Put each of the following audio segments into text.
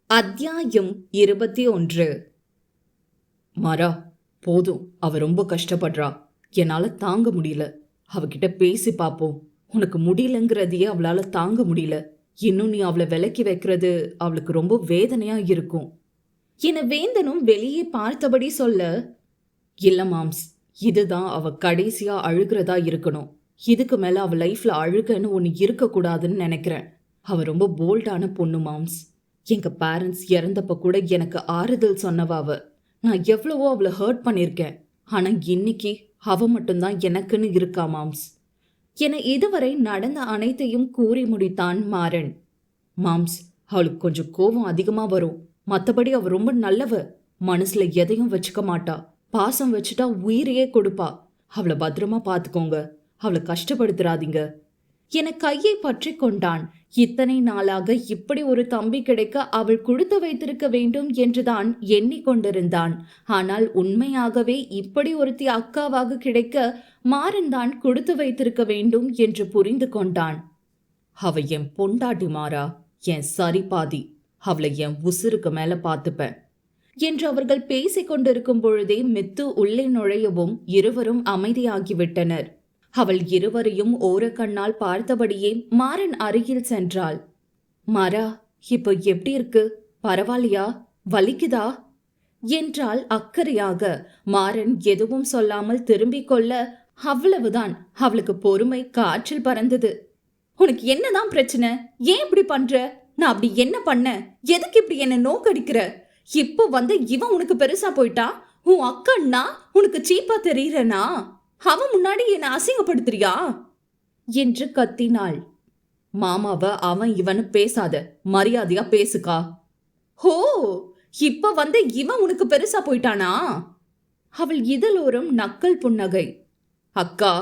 அத்தியாயம் 21. மாறா, போதும். அவ ரொம்ப கஷ்டப்படுறா. என்னால தாங்க முடியல. அவகிட்ட பேசி பாப்போம். உனக்கு முடியலங்கிறதையே அவளால தாங்க முடியல. இன்னும் நீ அவளை விலக்கி வைக்கிறது அவளுக்கு ரொம்ப வேதனையா இருக்கும் என வேந்தனும் வெளியே பார்த்தபடி சொல்ல, இல்ல மாம்ஸ், இதுதான் அவ கடைசியா அழுகிறதா இருக்கணும். இதுக்கு மேல அவ லைஃப்ல அழுகன்னு ஒன்னு இருக்க கூடாதுன்னு நினைக்கிறேன். அவ ரொம்ப போல்டான பொண்ணு மாம்ஸ். எங்க பேரண்ட்ஸ் இறந்தப்ப கூட எனக்கு ஆறுதல் சொன்னவ அவ. நான் எவ்வளவோ அவளை ஹர்ட் பண்ணியிருக்கேன். ஆனா இன்னைக்கு அவ மட்டும்தான் எனக்குன்னு இருக்கா மாம்ஸ் என இதுவரை நடந்த அனைத்தையும் கூறி முடித்தான் மாறன். மாம்ஸ், அவளுக்கு கொஞ்சம் கோபம் அதிகமா வரும். மத்தபடி அவ ரொம்ப நல்லவ. மனசுல எதையும் வச்சுக்க மாட்டா. பாசம் வச்சுட்டா உயிரையே கொடுப்பா. அவளை பத்திரமா பாத்துக்கோங்க. அவளை கஷ்டப்படுத்துறாதீங்க என கையை பற்றி கொண்டான். இத்தனை நாளாக இப்படி ஒரு தம்பி கிடைக்க அவள் கொடுத்து வைத்திருக்க வேண்டும் என்றுதான் எண்ணிக்கொண்டிருந்தான். ஆனால் உண்மையாகவே இப்படி ஒருத்தி அக்காவாக கிடைக்க மாறன் தான் கொடுத்து வைத்திருக்க வேண்டும் என்று புரிந்து கொண்டான். அவ என் பொண்டாட்டி மாறா, என் சரி பாதி. அவளை என் உசுருக்கு மேல பார்த்துப்பேன் என்று அவர்கள் பேசிக் கொண்டிருக்கும் பொழுதே மித்து உள்ளே நுழையவும் இருவரும் அமைதியாகிவிட்டனர். அவள் இருவரையும் ஓரக்கண்ணால் பார்த்தபடியே மாறன் அருகில் சென்றாள். மாறா, இப்போ எப்படி இருக்கு? பரவாயில்லையா? வலிக்குதா என்றால் அக்கறையாக. மாறன் எதுவும் சொல்லாமல் திரும்பிக் கொள்ள அவ்வளவுதான். அவளுக்கு பொறுமை காற்றில் பறந்தது. உனக்கு என்னதான் பிரச்சனை? ஏன் இப்படி பண்ற? நான் அப்படி என்ன பண்ண? எதுக்கு இப்படி என்ன நோக்கடிக்கிற? இப்போ இவன் உனக்கு பெருசா போயிட்டா? உன் அக்கன்னா உனக்கு சீப்பா தெரியறனா? அவன் முன்னாடி என்ன அசிங்கப்படுத்துறியா என்று கத்தினாள். மாமாவ அவன் இவனு பேசாத, மரியாதையா பேசுக்கா. ஹோ, இப்ப இவன் உனக்கு பெருசா போயிட்டானா? அவள் இதழோரம் நக்கல் புன்னகை. அக்கா,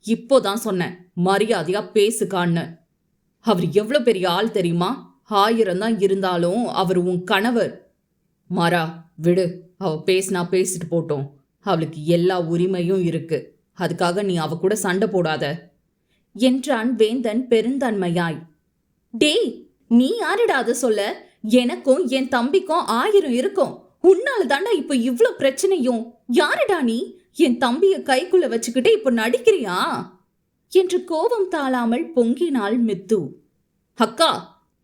இப்போதான் சொன்னேன் மரியாதையா பேசுக்கான்னு. அவர் எவ்வளவு பெரிய ஆள் தெரியுமா? 1000 தான் இருந்தாலும் அவர் உன் கணவர். மாறா, விடு. அவ பேசினா பேசிட்டு போட்டோம். அவளுக்கு எல்லா உரிமையும் இருக்கு. அதுக்காக நீ அவ கூட சண்டை போடாத என்றான் வேந்தன் பெருந்தன்மையாய். டேய், நீ யாருடா அத சொல்ல? எனக்கும் என் தம்பிக்கும் 1000 இருக்கும். உன்னால தாண்டா இப்ப இவ்ளோ பிரச்சனையும். யாருடா நீ? என் தம்பிய கைக்குள்ள வச்சுக்கிட்டு இப்ப நடிக்கிறியா என்று கோபம் தாழாமல் பொங்கினாள் மித்து. அக்கா,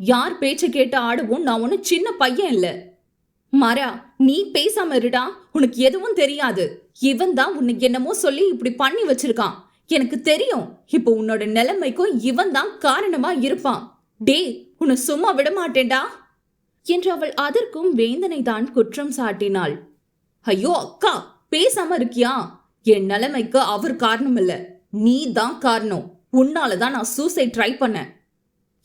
யார் பேச்ச கேட்டு ஆடவும் நான் ஒன்னும் சின்ன பையன் இல்ல. மாறா, நீ பேசாம இருடா. உனக்கு எதுவும் தெரியாது. இவன் தான் உன்னை என்னமோ சொல்லி இப்படி பண்ணி வச்சிருக்கான். எனக்கு தெரியும். இப்போ உன்னோட நிலைமைக்கும் இவன் தான் காரணமா இருப்பான். டே, உன்னை சும்மா விட மாட்டேன்டா என்று அவள் அதற்கும் வேந்தனை தான் குற்றம் சாட்டினாள். ஐயோ அக்கா, பேசாம இருக்கியா? என் நிலைமைக்கு அவர் காரணம் இல்ல, நீ தான் காரணம். உன்னாலதான் நான் சூசைட் ட்ரை பண்ணேன்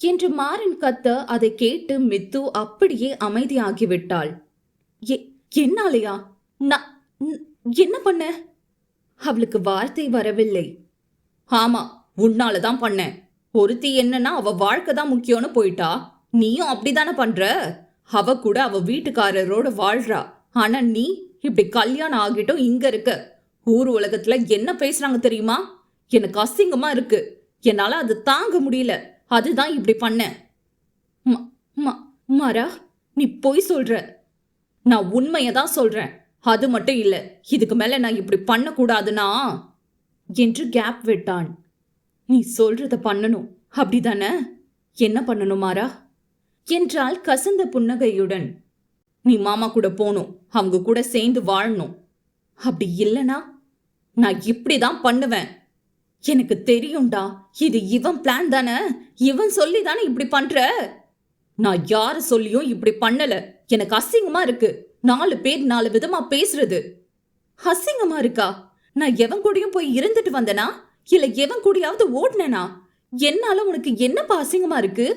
என்று மாறன் கத்த அதை கேட்டு மித்து அப்படியே அமைதியாகிவிட்டாள். என்னாலையா? நான் என்ன பண்ண? அவளுக்கு வார்த்தை வரவில்லை. ஆமா, உன்னாலதான் பண்ண. ஒருத்தி என்னன்னா அவ வாழ்க்கை தான் முக்கியம்னு போயிட்டா. நீயும் அப்படித்தானே பண்ற. அவ கூட அவ வீட்டுக்காரரோட வாழ்றா. ஆனா நீ இப்படி கல்யாணம் ஆகிட்டும் இங்க இருக்க. ஊர் உலகத்துல என்ன பேசுறாங்க தெரியுமா? எனக்கு அசிங்கமா இருக்கு. என்னால அது தாங்க முடியல. அதுதான் இப்படி பண்ண. மாறா, நீ பொய் சொல்ற. நான் உண்மையதான் சொல்றேன். அது மட்டும் இல்ல, இதுக்கு மேல நான் இப்படி பண்ணக்கூடாதுன்னா என்று கேப் விட்டான். நீ சொல்றத பண்ணணும், அப்படிதானே? என்ன பண்ணணும் மாறா என்றால் கசந்த புன்னகையுடன். நீ மாமா கூட போகணும், அவங்க கூட சேர்ந்து வாழணும். அப்படி இல்லனா நான் இப்படிதான் பண்ணுவேன். எனக்கு தெரியும்டா, இது இவன் பிளான் தானே. இவன் சொல்லி தானே இப்படி பண்ற. நான் யார சொல்லியும் இப்படி பண்ணல. எனக்கு அசிங்கமா இருக்கு. 4 பேர் 4 விதமா பேசுறது. அசிங்கமா இருக்கா? நான் எவன் கூடயும் போய் இருந்துட்டு வந்தனா, இல்ல எவன் கூடயாவது ஓடுனா? என்னால உனக்கு என்னப்பா அசிங்கமா இருக்கு?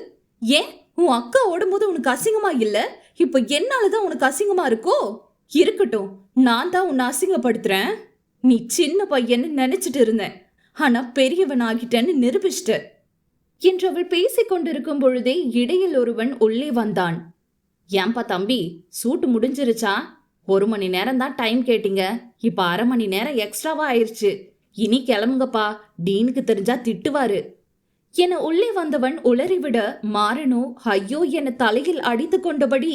ஏன் உன் அக்கா ஓடும்போது உனக்கு அசிங்கமா இல்ல? இப்ப என்னாலதான் உனக்கு அசிங்கமா இருக்கோ? இருக்கட்டும், நான் தான் உன்னை அசிங்கப்படுத்துறேன். நீ சின்ன பையன்னு நினைச்சிட்டு இருந்தேன், ஆனா பெரியவன் ஆகிட்டேன்னு நிரூபிச்சிட்ட என்று அவள் பேசிக் கொண்டிருக்கும் பொழுதே இடையில் ஒருவன் உள்ளே வந்தான். ஏன்பா தம்பி, சூட்டு முடிஞ்சிருச்சா? 1 மணி நேரம் தான் டைம் கேட்டீங்க, இப்ப 1/2 மணி நேரம் எக்ஸ்ட்ராவா ஆயிடுச்சு. இனி கிளம்புங்கப்பா, டீனுக்கு தெரிஞ்சா திட்டுவாரு என உள்ளே வந்தவன் உளறிவிட, மாறனோ ஐயோ என தலையில் அடித்து கொண்டபடி,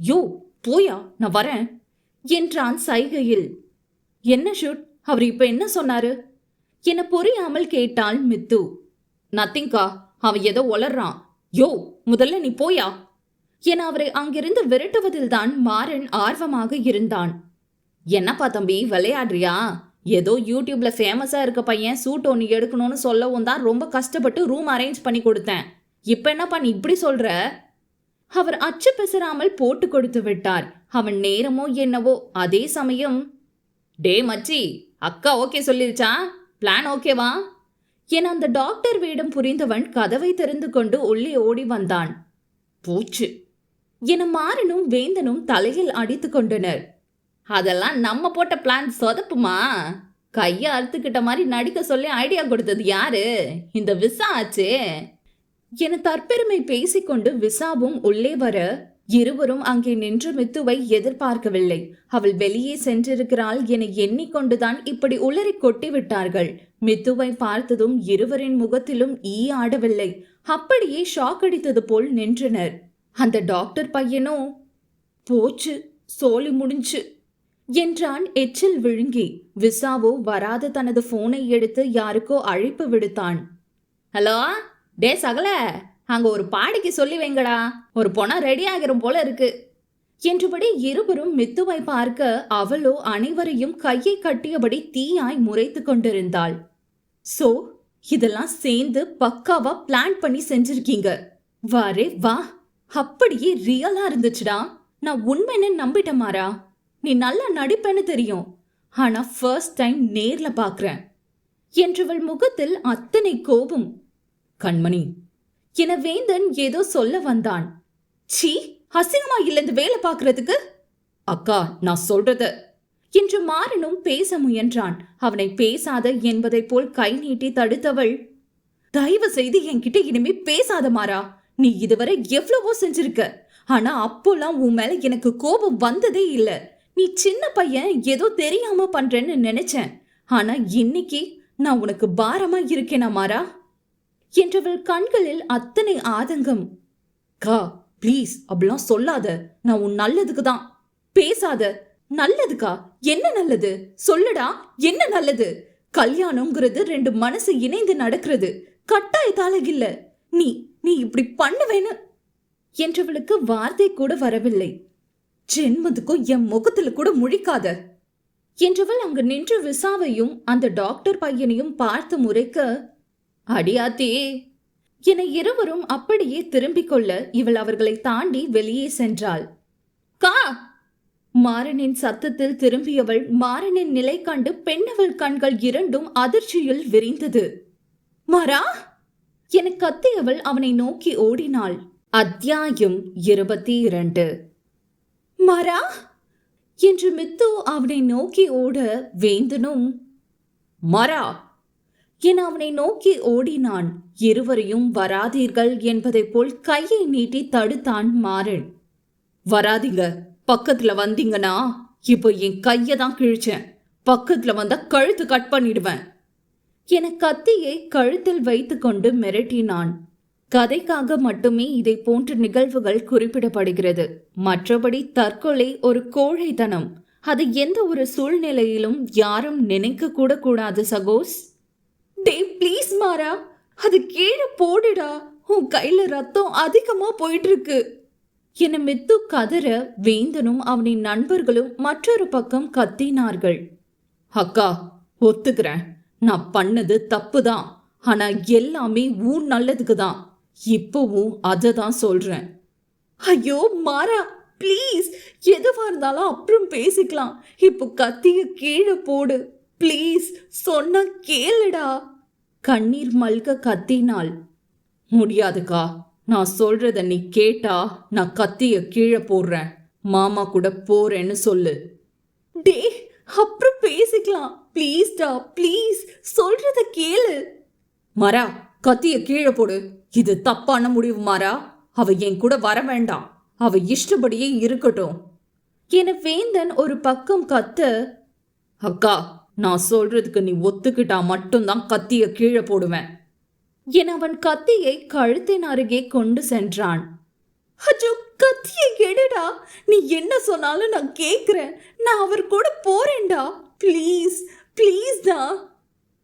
யோ போயா, நான் வரேன் என்றான் சைகையில். என்ன ஷூட், அவர் இப்ப என்ன சொன்னாரு என புரியாமல் கேட்டாள் மித்து. நத்திங்கா, அவன் ஏதோ ஒளர்றான். யோ முதல்ல நீ போயா என அவரை அங்கிருந்து விரட்டுவதில்தான் மாறன் ஆர்வமாக இருந்தான். என்னப்பா தம்பி, விளையாடுறியா? ஏதோ யூடியூப்ல ஃபேமஸா இருக்க பையன் சூட் ஒன்று எடுக்கணும்னு சொல்லவும் தான் ரொம்ப கஷ்டப்பட்டு ரூம் அரேஞ்ச் பண்ணி கொடுத்தேன். இப்ப என்னப்பா நீ இப்படி சொல்ற? அவர் அச்சு பெசராமல் போட்டு கொடுத்து விட்டார். அவன் நேரமோ என்னவோ. அதே சமயம், டே மச்சி, அக்கா ஓகே சொல்லிருச்சா? பிளான் ஓகேவா என அந்த டாக்டர் வேடம் புரிந்தவன் கதவை திறந்து கொண்டு உள்ளே ஓடி வந்தான். பூச்சு என மாறனும் வேந்தனும் தலையில் அடித்து கொண்டனர். அதெல்லாம் நம்ம போட்ட பிளான் சொதப்புமா? கைய அறுத்துக்கிட்ட மாதிரி நடிக்க சொல்லி ஐடியா கொடுத்தது யாரு? இந்த விசா ஆச்சே என தற்பெருமை பேசிக்கொண்டு விசாவும் உள்ளே வர இருவரும் அங்கே நின்று மித்துவை எதிர்பார்க்கவில்லை. அவள் வெளியே சென்றிருக்கிறாள் என எண்ணிக்கொண்டுதான் இப்படி உளறி கொட்டி விட்டார்கள். மித்துவை பார்த்ததும் இருவரின் முகத்திலும் ஈ ஆடவில்லை. அப்படியே ஷாக் அடித்தது போல் நின்றனர். அந்த டாக்டர் பையனோ போச்சு, சோலி முடிஞ்சு என்றான் எச்சில் விழுங்கி. விசாவோ வராத தனது போனை எடுத்து யாருக்கோ அழைப்பு விடுத்தான். ஹலோ, டே சகல, அங்க ஒரு பாடிக்கு சொல்லி வைங்கடா, ஒரு பொணம் ரெடி ஆகிரும் போல இருக்கு என்றபடி இருவரும் மித்துவை பார்க்க அவளோ அனைவரையும் கையை கட்டியபடி தீயாய் முறைத்து கொண்டிருந்தாள். சோ இதெல்லாம் சேர்ந்து பக்காவா பிளான் பண்ணி செஞ்சிருக்கீங்க. வாரே வா, அப்படியே ரியலா இருந்துச்சுடா. நான் உண்மைன்னு நம்பிட்டேன் மாறா. நீ நல்லா நடிப்பேன்னு தெரியும், ஆனா ஃபர்ஸ்ட் டைம் நேர்ல பாக்குறேன் என்றவள் முகத்தில் அத்தனை கோபம். கண்மணி என வேந்தன் ஏதோ சொல்ல வந்தான். சீ, அசிங்கமா இல்ல இந்த வேலை பாக்குறதுக்கு. அக்கா, நான் சொல்றத என்று மாறனும் பேச முயன்றான். அவனை பேசாத என்பதை போல் கை நீட்டி தடுத்தவள், தயவு செய்து என்கிட்ட இனிமே பேசாத மாறா. நீ இதுவரை எவ்வளவோ செஞ்சிருக்க, ஆனா அப்போலாம் உன் மேல எனக்கு கோபம் வந்ததே இல்ல. நீ சின்ன பையன், ஏதோ தெரியாம பண்றேன்னு நினைச்சேன். ஆனா இன்னைக்கு நான் உனக்கு பாரமா இருக்கேனா மாறா என்றவள் கண்களில் அத்தனை ஆதங்கம். கா ப்ளீஸ் அப்படிலாம் சொல்லாத, நான் உன் நல்லதுக்கு தான். பேசாத. நல்லதுக்கா? என்ன நல்லது சொல்லுடா, என்ன நல்லது? கல்யாணம்ங்கிறது ரெண்டு மனசு இணைந்து நடக்கிறது, கட்டாயத்தால இல்ல. நீ நீ இப்படி பண்ணுவேன்னு என்றவளுக்கு வார்த்தை கூட வரவில்லை. ஜென்மத்துக்கும் என் முகத்துல கூட முழிக்காத என்றவள் அங்கு நின்று விசாவையும் அந்த டாக்டர் பையனையும் பார்த்து முறைக்க, அடியாத்தே என இருவரும் அப்படியே திரும்பிக் கொள்ள இவள் அவர்களை தாண்டி வெளியே சென்றாள். கா மாறனின் சத்தத்தில் திரும்பியவள் மாறனின் நிலை கண்டு பெண்ணவள் கண்கள் இரண்டும் அதிர்ச்சியில் விரிந்தது. மாறா என கத்தியவள் அவனை நோக்கி ஓடினாள். அத்தியாயம் 22. மாறா என்று மித்து அவனை நோக்கி ஓட வேந்தனும் மாறா என அவனை நோக்கி ஓடினான். இருவரையும் வராதீர்கள் என்பதை போல் கையை நீட்டி தடுத்தான் மாறன். வராதீங்க, பக்கத்துல வந்தீங்கன்னா இப்போ என் கையை தான் கிழிச்சேன், பக்கத்துல வந்தா கழுத்து கட் பண்ணிடுவேன் என கத்தியை கழுத்தில் வைத்து கொண்டு மிரட்டினான். கதைக்காக மட்டுமே இதை போன்ற நிகழ்வுகள் குறிப்பிடப்படுகிறது. மற்றபடி தற்கொலை ஒரு கோழைத்தனம். அது எந்த ஒரு சூழ்நிலையிலும் யாரும் நினைக்க கூட கூடாது சகோஸ். டே ப்ளீஸ் மாறா, அது கீழே போடுடா, உன் கையில ரத்தம் அதிகமா போயிட்டு இருக்கு என மித்து கதற வேந்தனும் அவனின் நண்பர்களும் மற்றொரு பக்கம் கத்தினார்கள். அக்கா ஒத்துக்கிறேன், நான் பண்ணது தப்புதான், ஆனா எல்லாமே உன் நல்லதுக்கு தான். இப்பவும் அதை தான் சொல்றேன். ஐயோ மாறா ப்ளீஸ், எதுவா இருந்தாலும் அப்புறம் பேசிக்கலாம், இப்போ கத்திய கீழே போடு ப்ளீஸ், சொன்ன கேளுடா கண்ணீர் மல்க கத்தினாள். முடியாதுக்கா, நான் சொல்றத நீ கேட்டா நான் கத்திய கீழே போடுறேன், மாமா கூட போறேன்னு சொல்லு. டே அப்புறம் பேசிக்கலாம் ப்ளீஸ்டா, ப்ளீஸ் சொல்றத கேளு. மாறா கத்திய கீழே போடு, இது தப்பான முடிவு மாறா. அவ என் கூட வர வேண்டாம், அவ இஷ்டப்படியே இருக்கட்டும் என வேந்தன் ஒரு பக்கம் கத்த, அக்கா நான் சொல்றதுக்கு நீ ஒத்துக்கிட்டா மட்டும்தான் கத்திய கீழே போடுவேன் என அவன் கத்தியை கழுத்தின் அருகே கொண்டு சென்றான். அச்சோ, கத்திய எடுடா. நீ என்ன சொன்னாலும் நான் கேக்குறேன். நான் அவர் கூட போறேன்டா. ப்ளீஸ் ப்ளீஸ்டா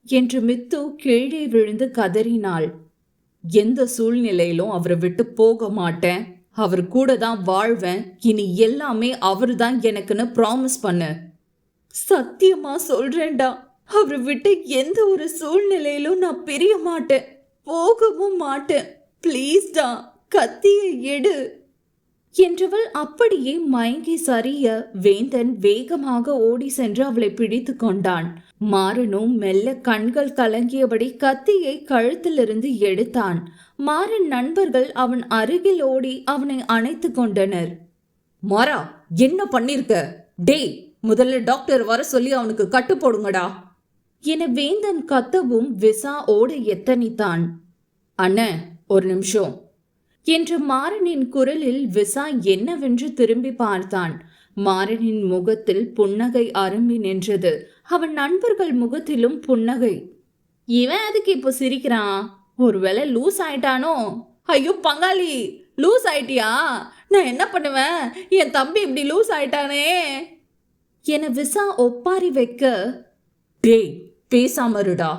என்று மித்து கீழே விழுந்து கதறினாள். எந்த சூழ்நிலையிலும் அவரை விட்டு போக மாட்டேன், அவர் கூட தான் வாழ்வேன், இனி எல்லாமே அவர் தான் எனக்குன்னு ப்ராமிஸ் பண்ணு. சத்தியமா சொல்றேன்டா, அவரை விட்டு எந்த ஒரு சூழ்நிலையிலும் நான் பிரிய மாட்டேன், போகவும் மாட்டேன். ப்ளீஸ்டா, கத்தியை எடு என்றவள் அப்படியே மயங்கி சரிய வேந்தன் வேகமாக ஓடி சென்று அவளை பிடித்து கொண்டான். மாறனும் மெல்ல கண்கள் கலங்கியபடி கத்தியை கழுத்திலிருந்து எடுத்தான். மாறன் நண்பர்கள் அவன் அருகில் ஓடி அவனை அணைத்து கொண்டனர். மாறா, என்ன பண்ணிருக்க? டேய், முதல்ல டாக்டர் வர சொல்லி அவனுக்கு கட்டு போடுங்கடா என வேந்தன் கத்தவும் விசா ஓட எத்தனித்தான். அண்ணே, ஒரு நிமிஷம் என்று மாறனின் குரலில் விசா என்னவென்று திரும்பி பார்த்தான். மாறனின் முகத்தில் புன்னகை அரும்பி நின்றது. அவன் நண்பர்கள் முகத்திலும் புன்னகை. இவன் அதுக்கு இப்போ சிரிக்கிறான்? ஒருவேளை லூஸ் ஆயிட்டானோ? ஐயோ பங்காளி, லூஸ் ஆயிட்டியா? நான் என்ன பண்ணுவேன்? என் தம்பி இப்படி லூஸ் ஆயிட்டானே என விசா ஒப்பாரி வைக்க, டேய் பேசாமருடா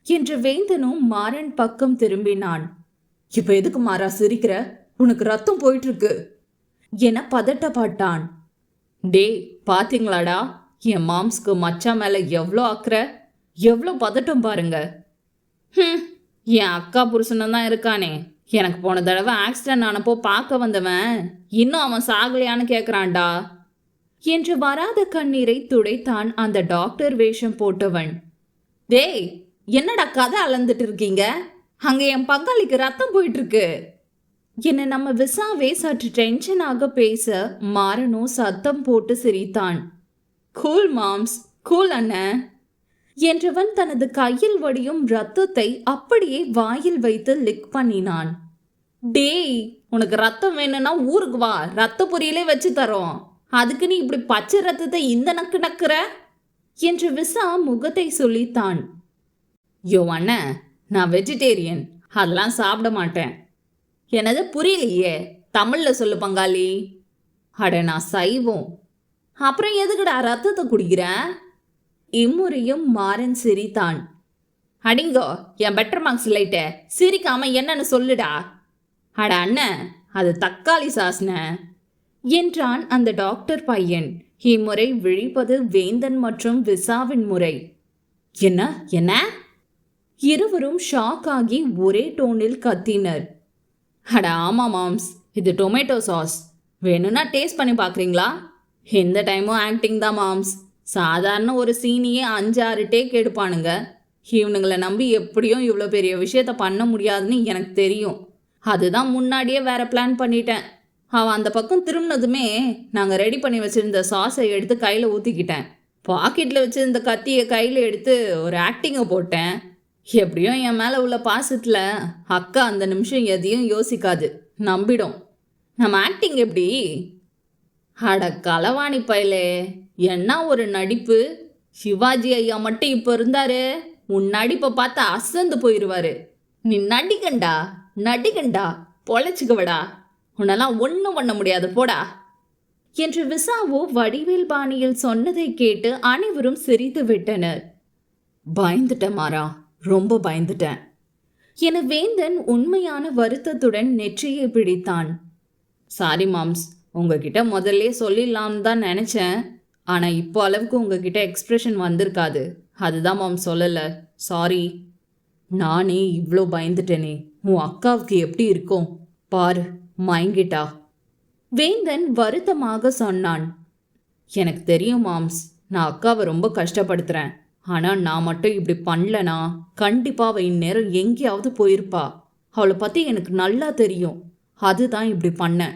என்று வேந்தனும் மாறன் பக்கம் திரும்பினான். இப்ப எதுக்கு மாறா சிரிக்கிற? உனக்கு ரத்தம் போயிட்டு இருக்கு என பதட்டப்பட்டான். டேய், பாத்தீங்களாடா என் மாம்ஸ்க்கு மச்சா மேல எவ்வளோ அக்கறை, எவ்வளோ பதட்டம் பாருங்க. என் அக்கா புருஷனும் தான் இருக்கானே. எனக்கு போன தடவை ஆக்சிடென்ட் ஆனப்போ பார்க்க வந்தவன் இன்னும் அவன் சாகலையான்னு கேட்குறான்டா என்று வராத கண்ணீரை துடைத்தான் அந்த டாக்டர் வேஷம் போட்டவன். டேய், என்னடா கதை அளந்துட்டு இருக்கீங்க? அங்க என் பங்காளிக்கு ரத்தம் போயிட்டு இருக்கு என்ன நம்ம விசாவே சற்று டென்ஷனாக பேச மாறனோ சத்தம் போட்டு சிரித்தான். கூல் மாம்ஸ், கூல் அண்ணன் என்றவன் தனது கையில் வடியும் ரத்தத்தை அப்படியே வாயில் வைத்து லிக் பண்ணினான். டேய், உனக்கு ரத்தம் வேணும்னா ஊருக்கு வா, ரத்த பொரியலே வச்சு தரோம். அதுக்கு நீ இப்படி பச்சை ரத்தத்தை இந்த நக்கு நக்குற என்று விசா முகத்தை சொல்லித்தான். யோ அண்ணன், நான் வெஜிடேரியன், அதெல்லாம் சாப்பிட மாட்டேன். எனது புரியலையே, தமிழ்ல சொல்லு பங்காளி. அட, நான் சைவம். அப்புறம் எதுக்குடா ரத்தத்தை குடிக்கிறேன்? இம்முறையும் மாறன் சிரித்தான். அடிங்கோ, என் பெட்டர் மார்க்ஸ் லைட்ட சிரிக்காம என்னன்னு சொல்லுடா. அட அண்ணன், அது தக்காளி சாஸ்ன என்றான் அந்த டாக்டர் பையன். இம்முறை விழிப்பது வேந்தன் மற்றும் விசாவின் முறை. என்ன என்ன? இருவரும் ஷாக் ஆகி ஒரே டோனில் கத்தினர். அட ஆமா மாம்ஸ், இது டொமேட்டோ சாஸ். வேணும்னா டேஸ்ட் பண்ணி பார்க்குறீங்களா? எந்த டைமும் ஆக்டிங் தான் மாம்ஸ். சாதாரண ஒரு சீனியே 5-6 டேக் எடுப்பானுங்க. இவனுங்களை நம்பி எப்படியும் இவ்வளோ பெரிய விஷயத்த பண்ண முடியாதுன்னு எனக்கு தெரியும். அதுதான் முன்னாடியே வேற பிளான் பண்ணிட்டேன். அவன் அந்த பக்கம் திரும்பினதுமே நாங்கள் ரெடி பண்ணி வச்சுருந்த சாஸை எடுத்து கையில் ஊற்றிக்கிட்டேன். பாக்கெட்டில் வச்சுருந்த கத்தியை கையில் எடுத்து ஒரு ஆக்டிங்கை போட்டேன். எப்படியும் என் மேலே உள்ள பாசத்தில் அக்கா அந்த நிமிஷம் எதையும் யோசிக்காது, நம்பிடும். நம்ம ஆக்டிங் எப்படி? அட களவாணி பயலே, என்ன ஒரு நடிப்பு! சிவாஜி ஐயா மட்டும் இப்போ இருந்தாரு, உன் நடிப்பை பார்த்து அசந்து போயிடுவாரு. நீ நடிகண்டா நடிகண்டா, பொழைச்சிக்கவடா, உன்னெல்லாம் ஒன்றும் பண்ண முடியாது போடா என்று விசாவோ வடிவேல் பாணியில் சொன்னதை கேட்டு அனைவரும் சிரித்து விட்டனர். பயந்துட்டேன் மாறா, ரொம்ப பயந்துட்டேன் என வேந்தன் உண்மையான வருத்தத்துடன் நெற்றியை பிடித்தான். சாரி மாம்ஸ், உங்ககிட்ட முதல்ல சொல்லிடலாம்னு தான் நினச்சேன். ஆனால் இப்போ அளவுக்கு உங்ககிட்ட எக்ஸ்ப்ரெஷன் வந்திருக்காது, அதுதான் மாம் சொல்லலை. சாரி. நானே இவ்வளோ பயந்துட்டேனே, உன் அக்காவுக்கு எப்படி இருக்கும் பாரு, மயங்கிட்டா வேந்தன் வருத்தமாக சொன்னான். எனக்கு தெரியும் மாம்ஸ், நான் அக்காவை ரொம்ப கஷ்டப்படுத்துகிறேன். ஆனால் நான் மட்டும் இப்படி பண்ணலனா கண்டிப்பாக அவள் இந்நேரம் எங்கேயாவது போயிருப்பா. அவளை பற்றி எனக்கு நல்லா தெரியும், அதுதான் இப்படி பண்ணேன்.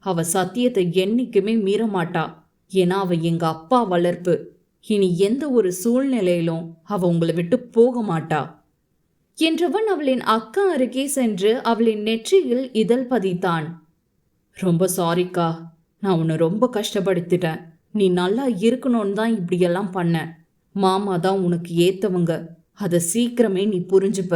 அவள் சத்தியத்தை என்றைக்குமே மீற மாட்டா. ஏன்னா அவள் எங்கள் அப்பா வளர்ப்பு. இனி எந்த ஒரு சூழ்நிலையிலும் அவள் உங்களை விட்டு போக மாட்டா என்றவன் அவளின் அக்கா அருகே சென்று அவளின் நெற்றியில் இதழ் பதித்தான். ரொம்ப சாரிக்கா, நான் உன்னை ரொம்ப கஷ்டப்படுத்திட்டேன். நீ நல்லா இருக்கணும்னு தான் இப்படியெல்லாம் பண்ண. மாமா தான் உனக்கு ஏத்தவங்க, அதை சீக்கிரமே நீ புரிஞ்சுப்ப.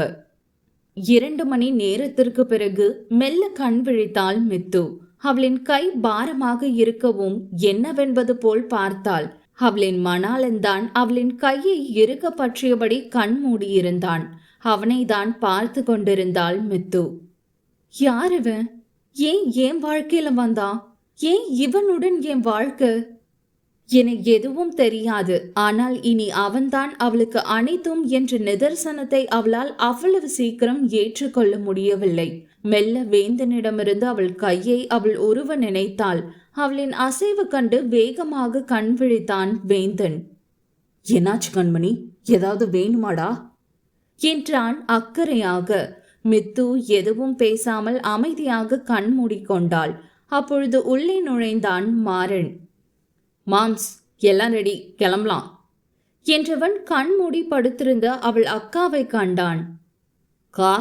2 மணி நேரத்திற்கு பிறகு மெல்ல கண் விழித்தாள் மித்து. அவளின் கை பாரமாக இருக்கவும் என்னவென்பது போல் பார்த்தாள். அவளின் மணாளன்தான் அவளின் கையை இறுக பற்றியபடி கண் மூடியிருந்தான். அவனை தான் பார்த்து கொண்டிருந்தாள் மித்து. யார் இவன்? ஏன் என் வாழ்க்கையில வந்தான்? ஏன் இவனுடன் என் வாழ்க்கை? எனக்கு எதுவும் தெரியாது. ஆனால் இனி அவன்தான் அவளுக்கு அனைத்தும் என்ற நிதர்சனத்தை அவளால் அவ்வளவு சீக்கிரம் ஏற்றுக்கொள்ள முடியவில்லை. மெல்ல வேந்தனிடமிருந்து அவள் கையை அவள் உருவ நினைத்தாள். அவளின் அசைவு கண்டு வேகமாக கண் விழித்தான் வேந்தன். என்னாச்சு கண்மணி? ஏதாவது வேணுமாடா என்றான் அக்கறையாக. மித்து எதுவும் பேசாமல் அமைதியாக கண் மூடிக்கொண்டாள். அப்பொழுது உள்ளே நுழைந்தான் மாறன். மாம்ஸ், எல்லாம் ரெடி, கிளம்பலாம் என்றவன் கண் மூடி படுத்திருந்த அவள் அக்காவை கண்டான். கா?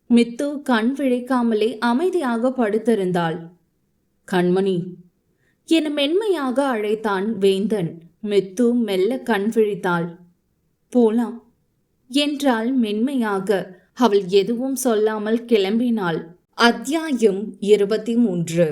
மித்து கண் விழிக்காமலே அமைதியாக படுத்திருந்தாள். கண்மணி என மென்மையாக அழைத்தான் வேந்தன். மித்து மெல்ல கண் விழித்தாள். போலாம் என்றாள் மென்மையாக. அவள் எதுவும் சொல்லாமல் கிளம்பினாள். அத்தியாயம் 23.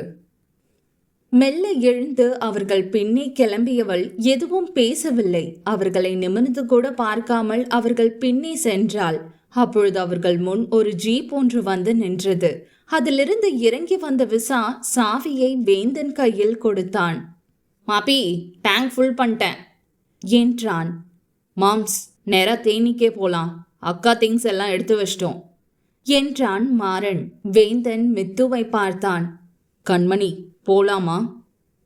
மெல்ல எழுந்து அவர்கள் பின்னே கிளம்பியவள் எதுவும் பேசவில்லை. அவர்களை நிமிர்ந்து கூட பார்க்காமல் அவர்கள் பின்னே சென்றாள். அப்பொழுது அவர்கள் முன் ஒரு ஜீப் ஒன்று வந்து நின்றது. அதிலிருந்து இறங்கி வந்த விசா சாவியை வேந்தன் கையில் கொடுத்தான். மாப்பி, டேங்க் ஃபுல் பண்ணிட்டேன் என்றான். மாம்ஸ், நேரா தேனிக்கே போலாம், அக்கா திங்ஸ் எல்லாம் எடுத்து வச்சிட்டோம் என்றான் மாறன். வேந்தன் மித்துவை பார்த்தான். கண்மணி, போலாமா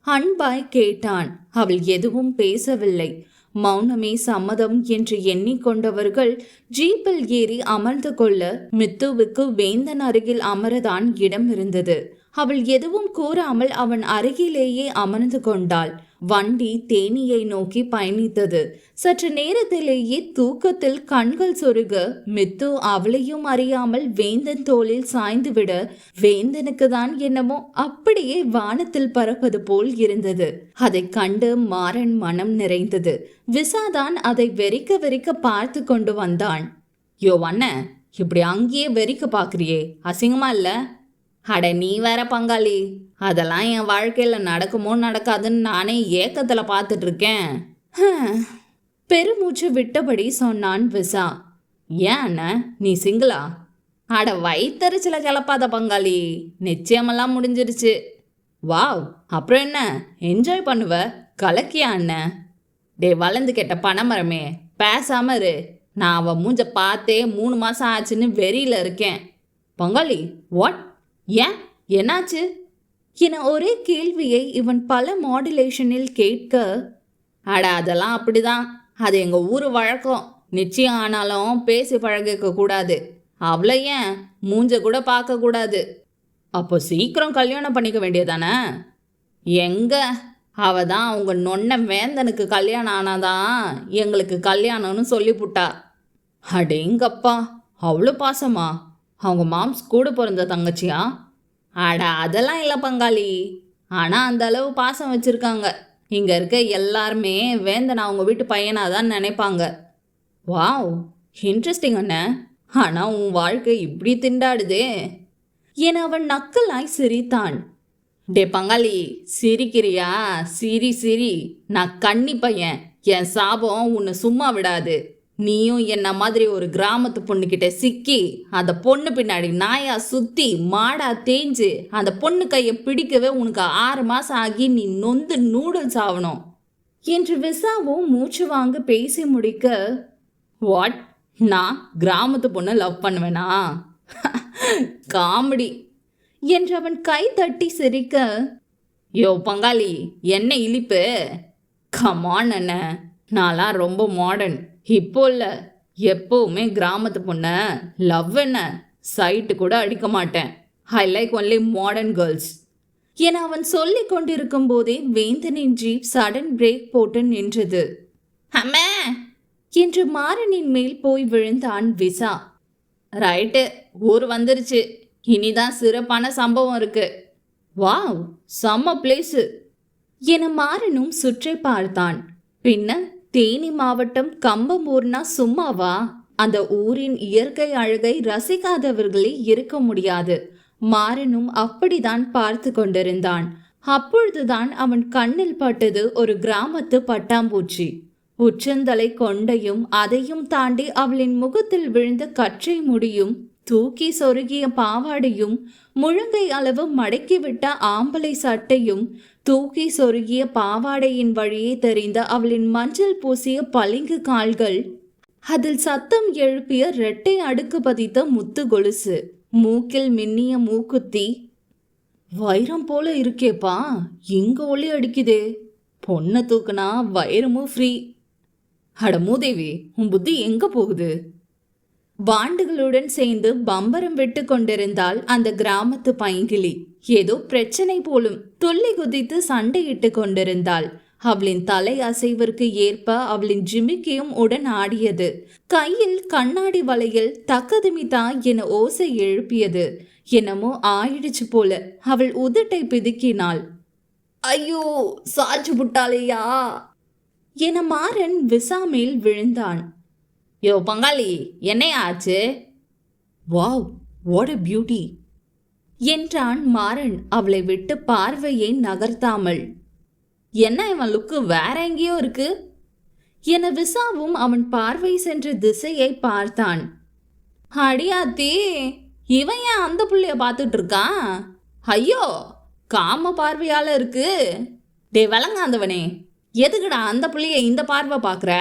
அன்பாய் கேட்டான். அவள் எதுவும் பேசவில்லை. மௌனமே சம்மதம் என்று எண்ணிக்கொண்டவர்கள் ஜீப்பில் ஏறி அமர்ந்து கொள்ள மித்துவுக்கு வேந்தன் அருகில் அமரதான் இடம் இருந்தது. அவள் எதுவும் கூறாமல் அவன் அருகிலேயே அமர்ந்து கொண்டாள். வண்டி தேனியை நோக்கி பயணித்தது. சற்று நேரத்திலேயே தூக்கத்தில் கண்கள் சொருக மித்து அவளையும் அறியாமல் வேந்தன் தோளில் சாய்ந்துவிட வேந்தனுக்கு தான் என்னமோ அப்படியே வானத்தில் பறப்பது போல் இருந்தது. அதை கண்டு மாறன் மனம் நிறைந்தது. விசாதான் அதை வெறிக்க வெறிக்க பார்த்து கொண்டு வந்தான். யோ அண்ணன், இப்படி அங்கேயே வெறிக்க பாக்குறியே, அசிங்கமா இல்ல? அட நீ வேற பங்காளி, அதெல்லாம் என் வாழ்க்கையில நடக்குமோ நடக்காதுன்னு நானே ஏக்கத்துல பார்த்துட்டு இருக்கேன். பெருமூச்சு விட்டபடி சொன்னான் விசா. ஏன் அண்ணன், நீ சிங்கிளா? அட வயித்தறிச்சல கிளப்பாத பங்காளி, நிச்சயமெல்லாம் முடிஞ்சிருச்சு. வாவ், அப்புறம் என்ன என்ஜாய் பண்ணுவ? கலக்கியா அண்ணன்? டே வளர்ந்து கெட்ட பனைமரமே, பேசாம இரு. நான் அவ மூஞ்ச பார்த்தே 3 மாசம் ஆச்சுன்னு வெறியில இருக்கேன். பங்காளி, வாட்? ஏன், என்னாச்சு என ஒரே கேள்வியை இவன் பல மாடுலேஷனில் கேட்க, அட அதெல்லாம் அப்படிதான், அது எங்க ஊரு வழக்கம். நிச்சயம் ஆனாலும் பேசி பழகிக்க கூடாது. அவளை ஏன் மூஞ்ச கூட பார்க்க கூடாது. அப்போ சீக்கிரம் கல்யாணம் பண்ணிக்க வேண்டியதானே? எங்க, அவ தான் அவங்க நொன்ன வேந்தனுக்கு கல்யாணம் ஆனாதான் எங்களுக்கு கல்யாணம்னு சொல்லிப்புட்டா. அடேங்கப்பா, அவ்வளோ பாசமா? அவங்க மாம்ஸ் கூட பிறந்த தங்கச்சியா? அட அதெல்லாம் இல்லை பங்காளி, ஆனால் அந்த அளவு பாசம் வச்சுருக்காங்க. இங்கே இருக்க எல்லாருமே வேந்தன் அவங்க வீட்டு பையனாக தான் நினைப்பாங்க. வாவ், இன்ட்ரெஸ்டிங் அண்ணன். ஆனால் உன் வாழ்க்கை இப்படி திண்டாடுதே என அவன் நக்கலாய் சிரித்தான். டே பங்காளி, சிரிக்கிறியா? சிரி சிரி, நான் கன்னி பையன். என் சாபம் உன்னை சும்மா விடாது. நீயும் என்ன மாதிரி ஒரு கிராமத்து பொண்ணுக்கிட்ட சிக்கி அந்த பொண்ணு பின்னாடி நாயா சுத்தி மாடா தேஞ்சு அந்த பொண்ணு கையை பிடிக்கவே உனக்கு 6 மாசம் ஆகி நீ நொந்து நூடுல்ஸ் ஆகணும் என்று விசாவும் மூச்சு வாங்க பேசி முடிக்க, வாட், நான் கிராமத்து பொண்ணை லவ் பண்ணுவேனா? காமெடி என்று அவன் கை தட்டி சிரிக்க, யோ பங்காளி, என்ன இழிப்பு? கமான் அண்ணன், நான்லாம் ரொம்ப மாடர்ன். இப்போ இல்லை, எப்போவுமே கிராமத்து பொண்ண லவ் என்ன சைட்டு கூட அடிக்க மாட்டேன். I like only modern girls என அவன் சொல்லி கொண்டிருக்கும் போதே வேந்தனின் ஜீப் சடன் பிரேக் போட்டு நின்றது. அம்மா என்று மாறனின் மேல் போய் விழுந்தான் விசா. ரைட்டு, ஊர் வந்துருச்சு, இனிதான் சிறப்பான சம்பவம் இருக்கு. வாவ், செம்ம பிளேஸு என மாறனும் சுற்றி பார்த்தான். பின்ன தேனி மாவட்டம் கம்பமூர்னா சும்மாவா? அந்த ஊரின் இயற்கை அழகை ரசிக்காதவர்களே இருக்க முடியாது. மாறனும் அப்படிதான் பார்த்து கொண்டிருந்தான். அப்பொழுதுதான் அவன் கண்ணில் பட்டது ஒரு கிராமத்து பட்டாம்பூச்சி. உச்சந்தலை கொண்டையும் அதையும் தாண்டி அவளின் முகத்தில் விழுந்த கற்றை முடியும், தூக்கி சொருகிய பாவாடையும், முழங்கை அளவு மடக்கிவிட்ட ஆம்பளை சட்டையும், தூக்கி சொருகிய பாவாடையின் வழியே தெரிந்த அவளின் மஞ்சள் பூசிய பளிங்கு கால்கள், அதில் சத்தம் எழுப்பிய இரட்டை அடுக்கு பதித்த முத்து கொலுசு, மூக்கில் மின்னிய மூக்குத்தி. வைரம் போல இருக்கேப்பா, இங்க ஒளி அடிக்குதே, பொண்ணை தூக்குனா வைரமும் ஃப்ரீ. அட மூதேவி, உன் புத்தி எங்க போகுது? வாண்டுகளுடன் சேர்ந்து பம்பரம் விட்டு கொண்டிருந்தால் அந்த கிராமத்து பைங்கிளி. ஏதோ பிரச்சனை போலும் துள்ளி குதித்து சண்டையிட்டு கொண்டிருந்தாள். அவளின் தலை அசைவிற்கு ஏற்ப அவளின் ஜிமிக்கியும் உடன் ஆடியது. கையில் கண்ணாடி வளையல் தக்கதுமிதா என ஓசை எழுப்பியது. என்னமோ ஆயிடுச்சு போல. அவள் உதட்டை பிதுக்கினாள். ஐயோ, சாச்சு புட்டாளையா என மாறன் விசாமேல் விழுந்தான். யோ பங்காளி, என்னையா ஆச்சு? வாவ், வாட் எ பியூட்டி என்றான் மாறன் அவளை விட்டு பார்வையை நகர்த்தாமல். என்ன இவன் லுக்கு வேற எங்கேயோ இருக்கு என விசாவும் அவன் பார்வை சென்ற திசையை பார்த்தான். அடியாத்தி, இவன் ஏன் அந்த புள்ளைய பார்த்துட்டு இருக்கான்? ஐயோ, காம பார்வையால இருக்கு. டே விளங்காந்தவனே, எதுக்குடா அந்த புள்ளைய இந்த பார்வை பார்க்குற?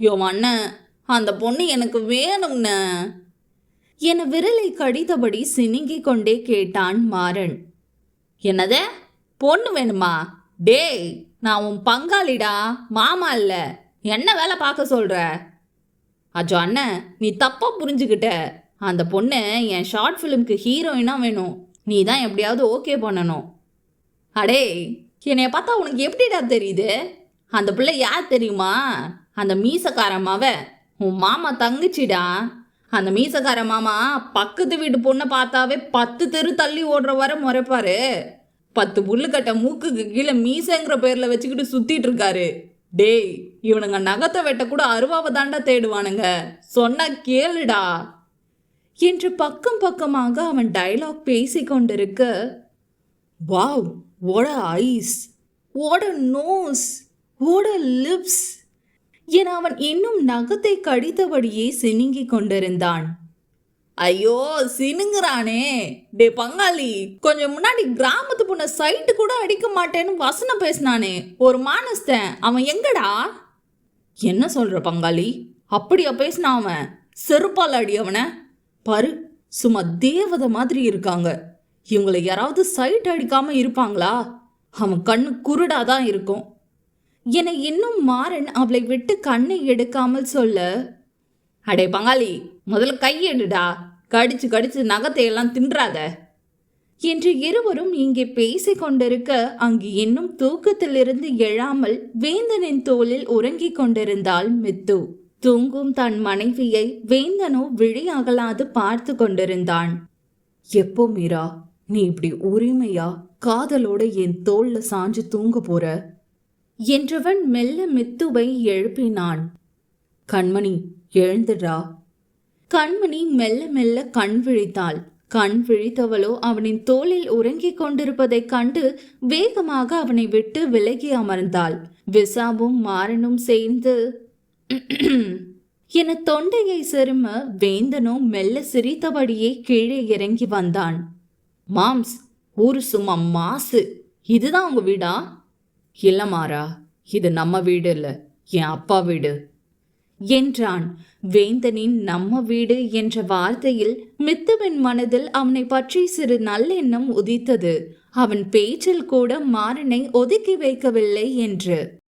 யோ அண்ணன், அந்த பொண்ணு எனக்கு வேணும்னு என விரலை கடித்தபடி சினுங்கி கொண்டே கேட்டான் மாறன். என்னது, பொண்ணு வேணுமா? டேய், நான் உன் பங்காளிடா, மாமா இல்ல. என்ன வேலை பார்க்க சொல்ற? அச்சோ அண்ணன், நீ தப்பா புரிஞ்சுக்கிட்ட. அந்த பொண்ணு என் ஷார்ட் ஃபிலிம்க்கு ஹீரோயினா வேணும். நீ தான் எப்படியாவது ஓகே பண்ணணும். அடே, என்னைய பார்த்தா உனக்கு எப்படிடா தெரியுது? அந்த பிள்ளை யார் தெரியுமா? அந்த மீசக்காரம்மாவ, உன் மாமா தங்கச்சிடா. அந்த மீசக்கார மாமா பக்கத்து வீட்டு பொண்ணை பார்த்தாவே 10 தெரு தள்ளி ஓடுற வர முறைப்பாரு. 10 புல்லுக்கட்ட மூக்குக்கு கீழே மீசங்கிற பேர்ல வச்சுக்கிட்டு சுத்திட்டு இருக்காரு. டேய், இவனுங்க நகத்தை வெட்ட கூட அருவாவை தாண்டா தேடுவானுங்க. சொன்னா கேளுடா என்று பக்கம் பக்கமாக அவன் டயலாக் பேசி கொண்டிருக்க, wow, what a eyes, what a nose, what a lips என அவன் இன்னும் நகத்தை கடித்தபடியே சினுங்கி கொண்டிருந்தான். ஐயோ, சினுங்குறானே. டே பங்காளி, கொஞ்சம் முன்னாடி கிராமத்து பொண்ண சைட்டு கூட அடிக்க மாட்டேன்னு வசனம் பேசினானே ஒரு மானஸ்தன், அவன் எங்கடா? என்ன சொல்ற பங்காளி? அப்படியா பேசினா அவன்? செருப்பால் அடி அவனை. பாரு, சும்மா தேவதை மாதிரி இருக்காங்க. இவங்களை யாராவது சைட் அடிக்காம இருப்பாங்களா? அவன் கண்ணு குருடாதான் இருக்கும் என இன்னும் மாறன் அவளை விட்டு கண்ணை எடுக்காமல் சொல்ல, அடே பங்காளி, முதல்ல கையெடுடா, கடிச்சு கடிச்சு நகத்தை எல்லாம் தின்றாத என்று இருவரும் இங்கே பேசி கொண்டிருக்க, அங்கு இன்னும் தூக்கத்திலிருந்து எழாமல் வேந்தனின் தோளில் உறங்கிக் கொண்டிருந்தாள் மித்து. தூங்கும் தன் மனைவியை வேந்தனோ விழி அகலாது பார்த்து கொண்டிருந்தான். எப்போ மீரா, நீ இப்படி உரிமையா காதலோட என் தோல்ல சாஞ்சு தூங்க போற என்றவன் மெல்ல மித்துவை எழுப்பினான். கண்மணி, எழுந்துடா. கண்மணி மெல்ல மெல்ல கண் விழித்தாள். கண் விழித்தவளோ அவனின் தோளில் உறங்கிக் கொண்டிருப்பதைக் கண்டு வேகமாக அவனை விட்டு விலகி அமர்ந்தாள். விசாவும் மாறனும் சேர்ந்து என தொண்டையை செரும வேந்தனோ மெல்ல சிரித்தபடியே கீழே இறங்கி வந்தான். மாம்ஸ், ஊரு சும்மா மாசு. இதுதான் உங்க வீடா? இல்ல மாறா, இது நம்ம வீடு இல்ல, என் அப்பா வீடு என்றான். வேந்தனின் நம்ம வீடு என்ற வார்த்தையில் மித்துவின் மனதில் அவனை பற்றி சிறு நல்லெண்ணம் உதித்தது. அவன் பேச்சில் கூட மாறனை ஒதுக்கி வைக்கவில்லை என்று.